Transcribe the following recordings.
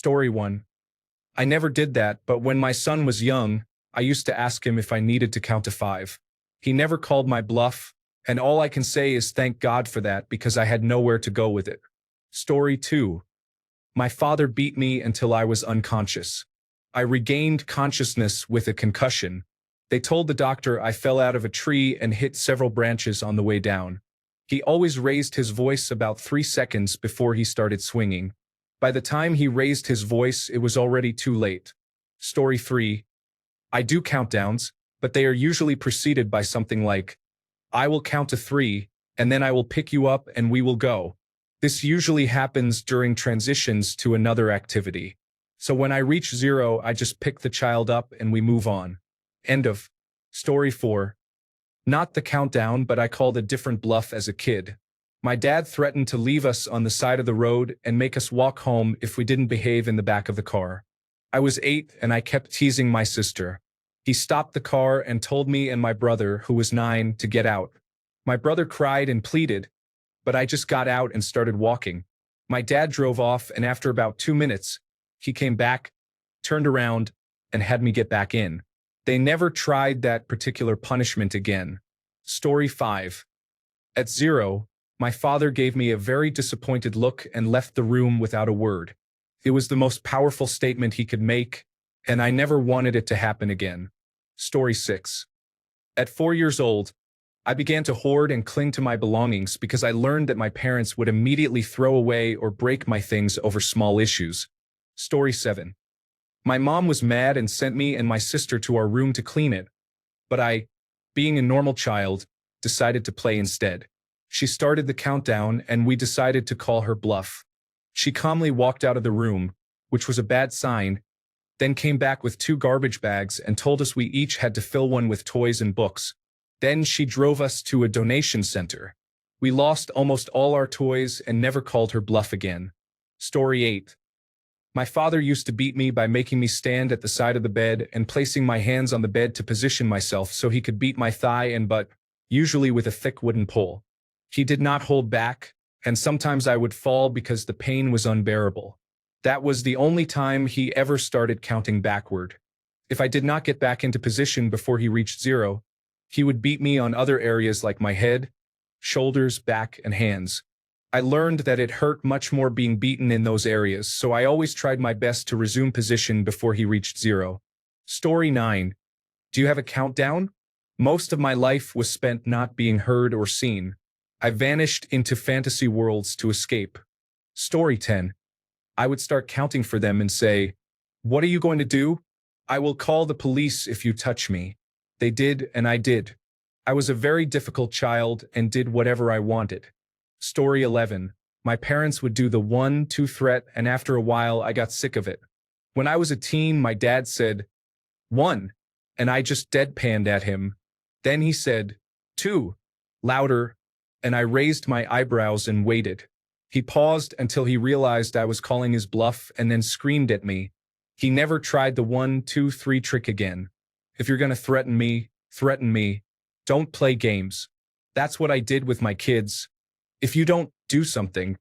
Story 1. I never did that, but when my son was young, I used to ask him if I needed to count to 5. He never called my bluff, and all I can say is thank God for that because I had nowhere to go with it. Story 2. My father beat me until I was unconscious. I regained consciousness with a concussion. They told the doctor I fell out of a tree and hit several branches on the way down. He always raised his voice about 3 seconds before he started swinging. By the time he raised his voice, it was already too late. Story 3. I do countdowns, but they are usually preceded by something like, I will count to 3, and then I will pick you up and we will go. This usually happens during transitions to another activity. So when I reach 0, I just pick the child up and we move on. End of. Story 4. Not the countdown, but I called a different bluff as a kid. My dad threatened to leave us on the side of the road and make us walk home if we didn't behave in the back of the car. I was 8 and I kept teasing my sister. He stopped the car and told me and my brother, who was 9, to get out. My brother cried and pleaded, but I just got out and started walking. My dad drove off, and after about 2 minutes, he came back, turned around, and had me get back in. They never tried that particular punishment again. Story 5. At 0, my father gave me a very disappointed look and left the room without a word. It was the most powerful statement he could make, and I never wanted it to happen again. Story 6. At 4 years old, I began to hoard and cling to my belongings because I learned that my parents would immediately throw away or break my things over small issues. Story 7. My mom was mad and sent me and my sister to our room to clean it, but I, being a normal child, decided to play instead. She started the countdown and we decided to call her bluff. She calmly walked out of the room, which was a bad sign, then came back with 2 garbage bags and told us we each had to fill one with toys and books. Then she drove us to a donation center. We lost almost all our toys and never called her bluff again. Story 8. My father used to beat me by making me stand at the side of the bed and placing my hands on the bed to position myself so he could beat my thigh and butt, usually with a thick wooden pole. He did not hold back, and sometimes I would fall because the pain was unbearable. That was the only time he ever started counting backward. If I did not get back into position before he reached 0, he would beat me on other areas like my head, shoulders, back, and hands. I learned that it hurt much more being beaten in those areas, so I always tried my best to resume position before he reached 0. Story 9. Do you have a countdown? Most of my life was spent not being heard or seen. I vanished into fantasy worlds to escape. Story 10. I would start counting for them and say, "What are you going to do? I will call the police if you touch me." They did, and I did. I was a very difficult child and did whatever I wanted. Story 11. My parents would do the 1-2 threat, and after a while I got sick of it. When I was a teen, my dad said, 1, and I just deadpanned at him. Then he said, 2, louder, and I raised my eyebrows and waited. He paused until he realized I was calling his bluff and then screamed at me. He never tried the 1-2-3 trick again. If you're gonna threaten me, threaten me. Don't play games. That's what I did with my kids. If you don't do something,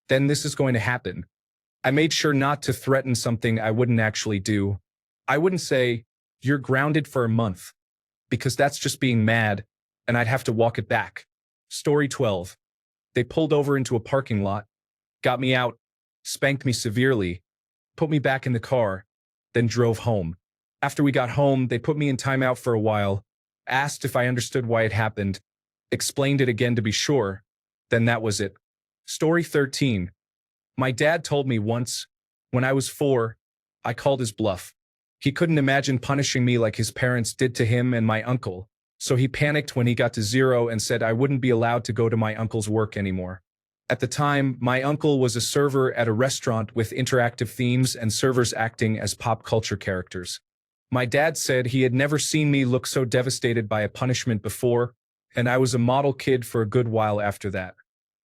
then this is going to happen. I made sure not to threaten something I wouldn't actually do. I wouldn't say, "You're grounded for a month," because that's just being mad, and I'd have to walk it back. Story 12. They pulled over into a parking lot, got me out, spanked me severely, put me back in the car, then drove home. After we got home, they put me in timeout for a while, asked if I understood why it happened, explained it again to be sure, then that was it. Story 13. My dad told me once, when I was 4, I called his bluff. He couldn't imagine punishing me like his parents did to him and my uncle, so he panicked when he got to 0 and said I wouldn't be allowed to go to my uncle's work anymore. At the time, my uncle was a server at a restaurant with interactive themes and servers acting as pop culture characters. My dad said he had never seen me look so devastated by a punishment before, and I was a model kid for a good while after that.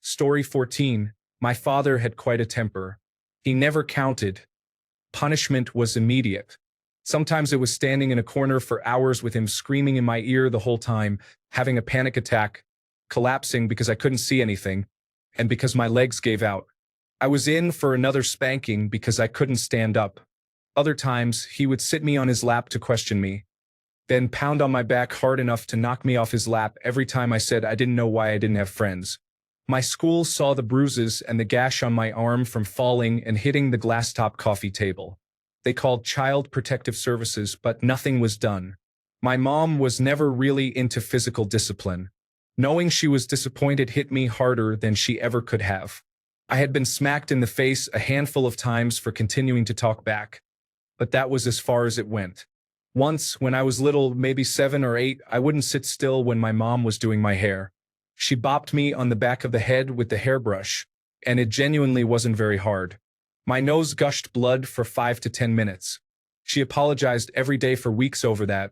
Story 14. My father had quite a temper. He never counted. Punishment was immediate. Sometimes it was standing in a corner for hours with him screaming in my ear the whole time, having a panic attack, collapsing because I couldn't see anything, and because my legs gave out. I was in for another spanking because I couldn't stand up. Other times, he would sit me on his lap to question me, then pound on my back hard enough to knock me off his lap every time I said I didn't know why I didn't have friends. My school saw the bruises and the gash on my arm from falling and hitting the glass-top coffee table. They called Child Protective Services, but nothing was done. My mom was never really into physical discipline. Knowing she was disappointed hit me harder than she ever could have. I had been smacked in the face a handful of times for continuing to talk back, but that was as far as it went. Once, when I was little, maybe 7 or 8, I wouldn't sit still when my mom was doing my hair. She bopped me on the back of the head with the hairbrush, and it genuinely wasn't very hard. My nose gushed blood for 5 to 10 minutes. She apologized every day for weeks over that,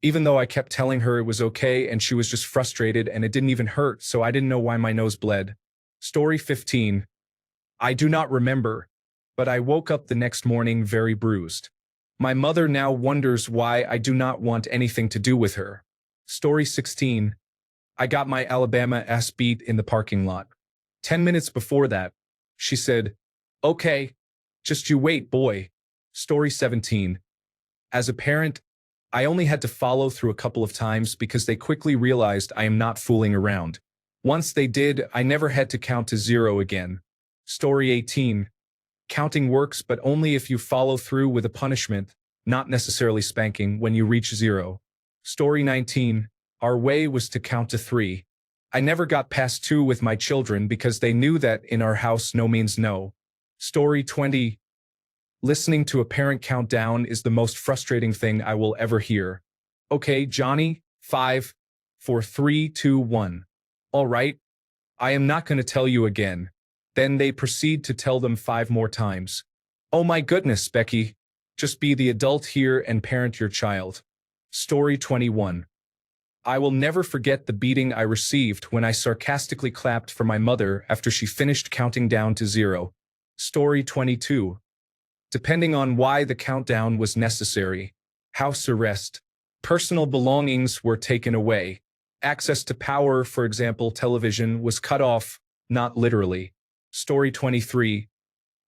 even though I kept telling her it was okay and she was just frustrated and it didn't even hurt, so I didn't know why my nose bled. Story 15. I do not remember, but I woke up the next morning very bruised. My mother now wonders why I do not want anything to do with her. Story 16. I got my Alabama ass beat in the parking lot. 10 minutes before that, she said, "Okay, just you wait, boy." Story 17. As a parent, I only had to follow through a couple of times because they quickly realized I am not fooling around. Once they did, I never had to count to 0 again. Story 18. Counting works, but only if you follow through with a punishment, not necessarily spanking, when you reach 0. Story 19. Our way was to count to 3. I never got past 2 with my children because they knew that in our house no means no. Story 20. Listening to a parent count down is the most frustrating thing I will ever hear. Okay, Johnny, 5, 4, 3, 2, 1. All right, I am not going to tell you again. Then they proceed to tell them 5 more times. Oh my goodness, Becky. Just be the adult here and parent your child. Story 21. I will never forget the beating I received when I sarcastically clapped for my mother after she finished counting down to 0. Story 22. Depending on why the countdown was necessary, house arrest, personal belongings were taken away, access to power, for example, television, was cut off, not literally. Story 23.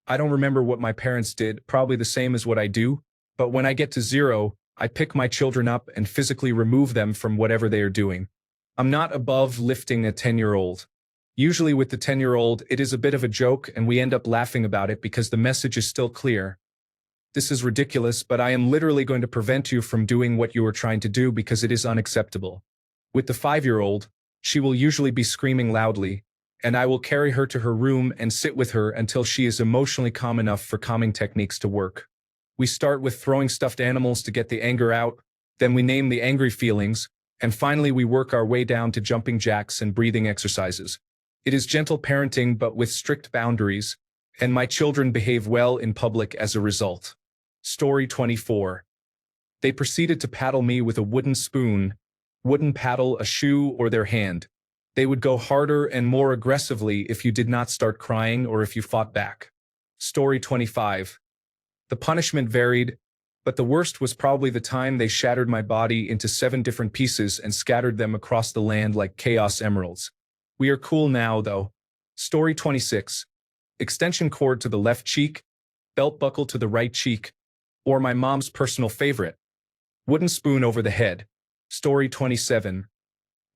I don't remember what my parents did, probably the same as what I do, but when I get to 0, I pick my children up and physically remove them from whatever they are doing. I'm not above lifting a 10-year-old. Usually with the 10-year-old, it is a bit of a joke and we end up laughing about it because the message is still clear. This is ridiculous, but I am literally going to prevent you from doing what you are trying to do because it is unacceptable. With the 5-year-old, she will usually be screaming loudly, and I will carry her to her room and sit with her until she is emotionally calm enough for calming techniques to work. We start with throwing stuffed animals to get the anger out, then we name the angry feelings, and finally we work our way down to jumping jacks and breathing exercises. It is gentle parenting but with strict boundaries, and my children behave well in public as a result. Story 24. They proceeded to paddle me with a wooden spoon, wooden paddle, a shoe, or their hand. They would go harder and more aggressively if you did not start crying or if you fought back. Story 25. The punishment varied, but the worst was probably the time they shattered my body into 7 different pieces and scattered them across the land like chaos emeralds. We are cool now, though. Story 26. Extension cord to the left cheek, belt buckle to the right cheek, or my mom's personal favorite, wooden spoon over the head. Story 27.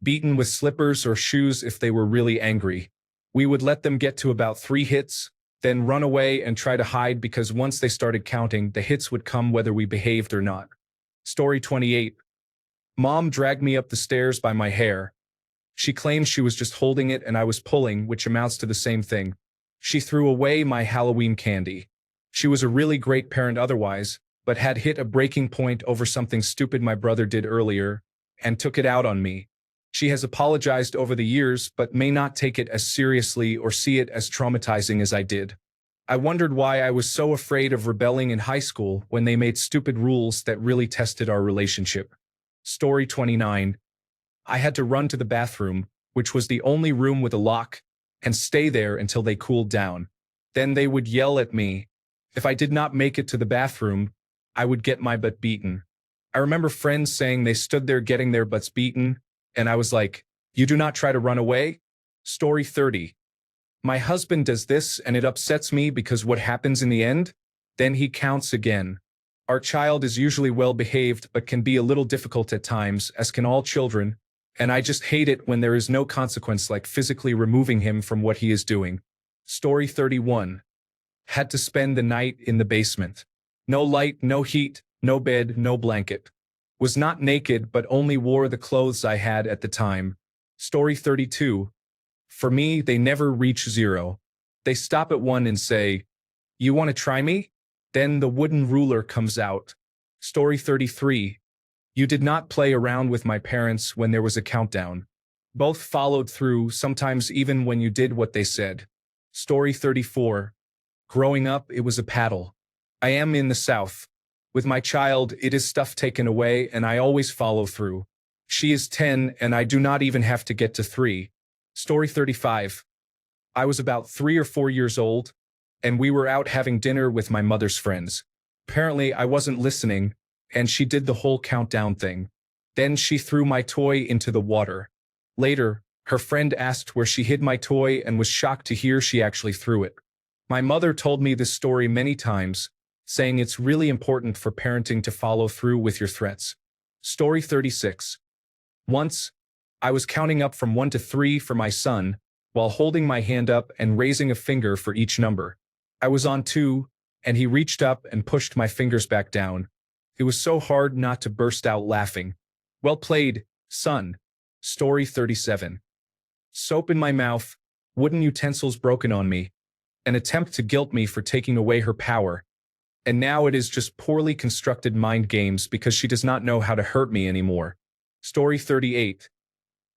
Beaten with slippers or shoes if they were really angry. We would let them get to about 3 hits, then run away and try to hide because once they started counting, the hits would come whether we behaved or not. Story 28. Mom dragged me up the stairs by my hair. She claimed she was just holding it and I was pulling, which amounts to the same thing. She threw away my Halloween candy. She was a really great parent otherwise, but had hit a breaking point over something stupid my brother did earlier, and took it out on me. She has apologized over the years, but may not take it as seriously or see it as traumatizing as I did. I wondered why I was so afraid of rebelling in high school when they made stupid rules that really tested our relationship. Story 29. I had to run to the bathroom, which was the only room with a lock, and stay there until they cooled down. Then they would yell at me. If I did not make it to the bathroom, I would get my butt beaten. I remember friends saying they stood there getting their butts beaten, and I was like, "You do not try to run away?" Story 30. My husband does this and it upsets me because what happens in the end? Then he counts again. Our child is usually well behaved but can be a little difficult at times, as can all children, and I just hate it when there is no consequence like physically removing him from what he is doing. Story 31. Had to spend the night in the basement. No light, no heat, no bed, no blanket. Was not naked but only wore the clothes I had at the time. Story 32. For me, they never reach 0. They stop at 1 and say, "You want to try me?" Then the wooden ruler comes out. Story 33. You did not play around with my parents when there was a countdown. Both followed through, sometimes even when you did what they said. Story 34. Growing up, it was a paddle. I am in the South. With my child, it is stuff taken away and I always follow through. She is 10 and I do not even have to get to 3. Story 35. I was about 3 or 4 years old, and we were out having dinner with my mother's friends. Apparently, I wasn't listening, and she did the whole countdown thing. Then she threw my toy into the water. Later, her friend asked where she hid my toy and was shocked to hear she actually threw it. My mother told me this story many times, saying it's really important for parenting to follow through with your threats. Story 36. Once, I was counting up from 1 to 3 for my son, while holding my hand up and raising a finger for each number. I was on 2, and he reached up and pushed my fingers back down. It was so hard not to burst out laughing. Well played, son. Story 37. Soap in my mouth, wooden utensils broken on me, an attempt to guilt me for taking away her power. And now it is just poorly constructed mind games because she does not know how to hurt me anymore. Story 38.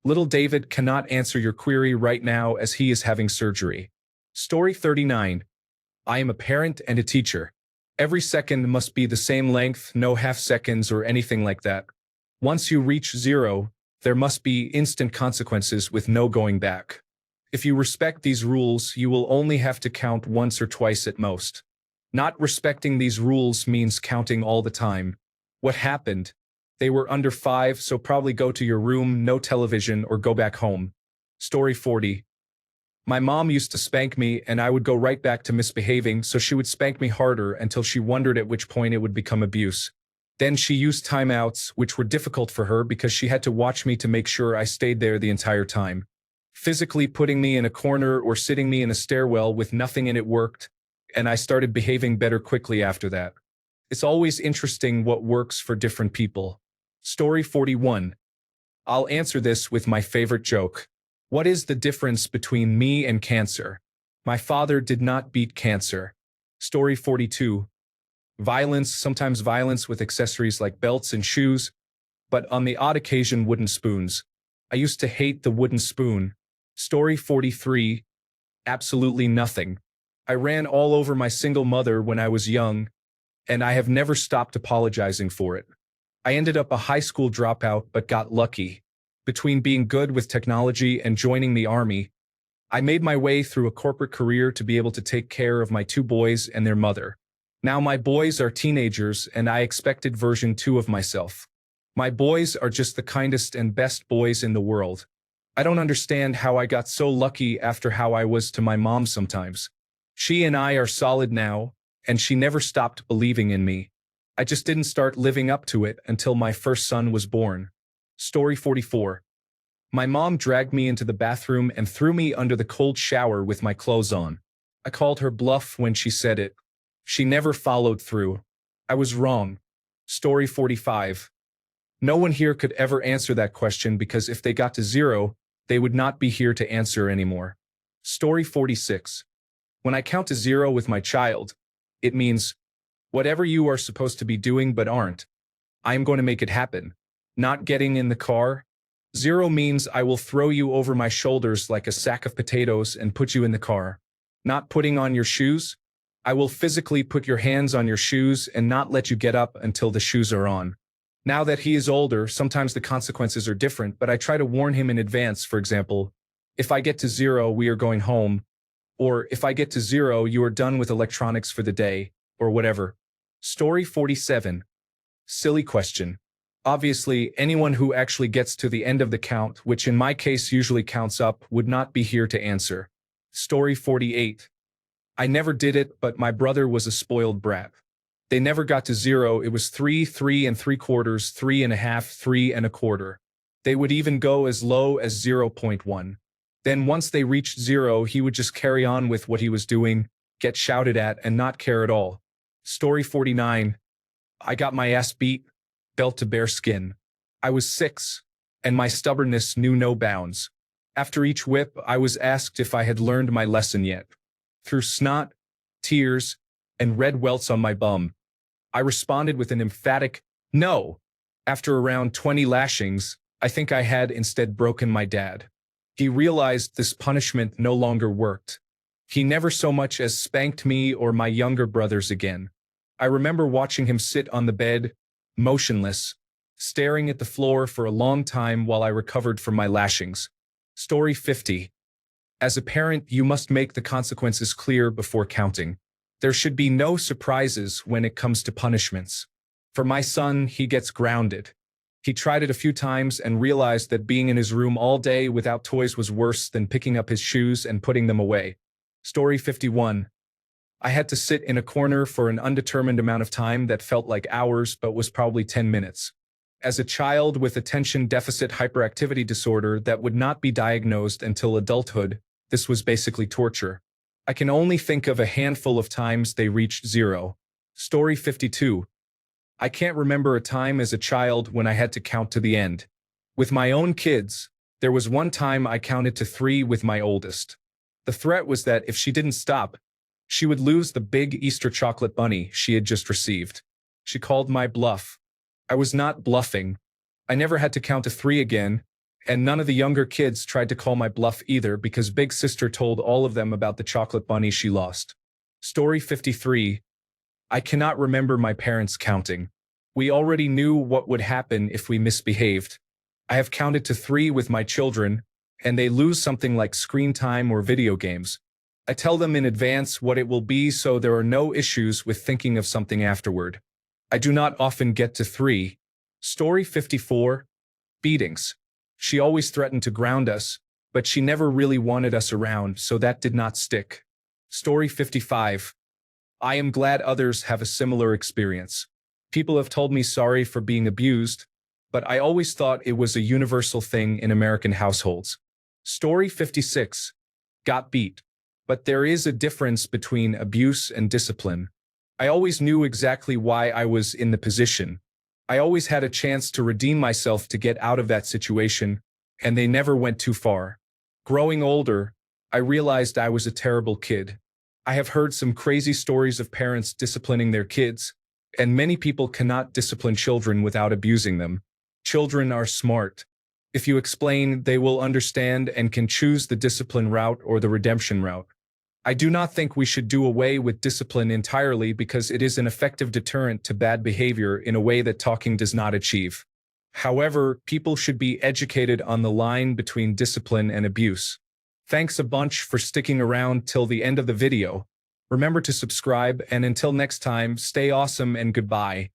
Little David cannot answer your query right now as he is having surgery. Story 39. I am a parent and a teacher. Every second must be the same length, no half seconds or anything like that. Once you reach 0, there must be instant consequences with no going back. If you respect these rules, you will only have to count once or twice at most. Not respecting these rules means counting all the time. What happened? They were under 5, so probably go to your room, no television, or go back home. Story 40. My mom used to spank me and I would go right back to misbehaving, so she would spank me harder until she wondered at which point it would become abuse. Then she used timeouts, which were difficult for her because she had to watch me to make sure I stayed there the entire time. Physically putting me in a corner or sitting me in a stairwell with nothing in it worked, and I started behaving better quickly after that. It's always interesting what works for different people. Story 41. I'll answer this with my favorite joke. What is the difference between me and cancer? My father did not beat cancer. Story 42. Violence, sometimes violence with accessories like belts and shoes, but on the odd occasion wooden spoons. I used to hate the wooden spoon. Story 43. Absolutely nothing. I ran all over my single mother when I was young, and I have never stopped apologizing for it. I ended up a high school dropout but got lucky. Between being good with technology and joining the army, I made my way through a corporate career to be able to take care of my 2 boys and their mother. Now my boys are teenagers and I expected version 2 of myself. My boys are just the kindest and best boys in the world. I don't understand how I got so lucky after how I was to my mom sometimes. She and I are solid now, and she never stopped believing in me. I just didn't start living up to it until my first son was born. Story 44. My mom dragged me into the bathroom and threw me under the cold shower with my clothes on. I called her bluff when she said it. She never followed through. I was wrong. Story 45. No one here could ever answer that question because if they got to 0, they would not be here to answer anymore. Story 46. When I count to 0 with my child, it means, whatever you are supposed to be doing but aren't, I am going to make it happen. Not getting in the car. 0 means I will throw you over my shoulders like a sack of potatoes and put you in the car. Not putting on your shoes. I will physically put your hands on your shoes and not let you get up until the shoes are on. Now that he is older, sometimes the consequences are different, but I try to warn him in advance. For example, if I get to 0, we are going home. Or if I get to 0, you are done with electronics for the day, or whatever. Story 47. Silly question. Obviously, anyone who actually gets to the end of the count, which in my case usually counts up, would not be here to answer. Story 48. I never did it, but my brother was a spoiled brat. They never got to zero. It was 3, 3 3/4, 3.5, 3 1/4. They would even go as low as 0.1. Then once they reached zero, he would just carry on with what he was doing, get shouted at, and not care at all. Story 49. I got my ass beat, belt to bare skin. I was 6, and my stubbornness knew no bounds. After each whip, I was asked if I had learned my lesson yet. Through snot, tears, and red welts on my bum, I responded with an emphatic no. After around 20 lashings, I think I had instead broken my dad. He realized this punishment no longer worked. He never so much as spanked me or my younger brothers again. I remember watching him sit on the bed, motionless, staring at the floor for a long time while I recovered from my lashings. Story 50. As a parent, you must make the consequences clear before counting. There should be no surprises when it comes to punishments. For my son, he gets grounded. He tried it a few times and realized that being in his room all day without toys was worse than picking up his shoes and putting them away. Story 51. I had to sit in a corner for an undetermined amount of time that felt like hours but was probably 10 minutes. As a child with attention deficit hyperactivity disorder that would not be diagnosed until adulthood, this was basically torture. I can only think of a handful of times they reached zero. Story 52. I can't remember a time as a child when I had to count to the end. With my own kids, there was one time I counted to 3 with my oldest. The threat was that if she didn't stop, she would lose the big Easter chocolate bunny she had just received. She called my bluff. I was not bluffing. I never had to count to 3 again, and none of the younger kids tried to call my bluff either because Big Sister told all of them about the chocolate bunny she lost. Story 53. I cannot remember my parents counting. We already knew what would happen if we misbehaved. I have counted to 3 with my children, and they lose something like screen time or video games. I tell them in advance what it will be so there are no issues with thinking of something afterward. I do not often get to 3. Story 54. Beatings. She always threatened to ground us, but she never really wanted us around, so that did not stick. Story 55. I am glad others have a similar experience. People have told me sorry for being abused, but I always thought it was a universal thing in American households. Story 56. Got beat. But there is a difference between abuse and discipline. I always knew exactly why I was in the position. I always had a chance to redeem myself to get out of that situation, and they never went too far. Growing older, I realized I was a terrible kid. I have heard some crazy stories of parents disciplining their kids, and many people cannot discipline children without abusing them. Children are smart. If you explain, they will understand and can choose the discipline route or the redemption route. I do not think we should do away with discipline entirely because it is an effective deterrent to bad behavior in a way that talking does not achieve. However, people should be educated on the line between discipline and abuse. Thanks a bunch for sticking around till the end of the video. Remember to subscribe, and until next time, stay awesome and goodbye.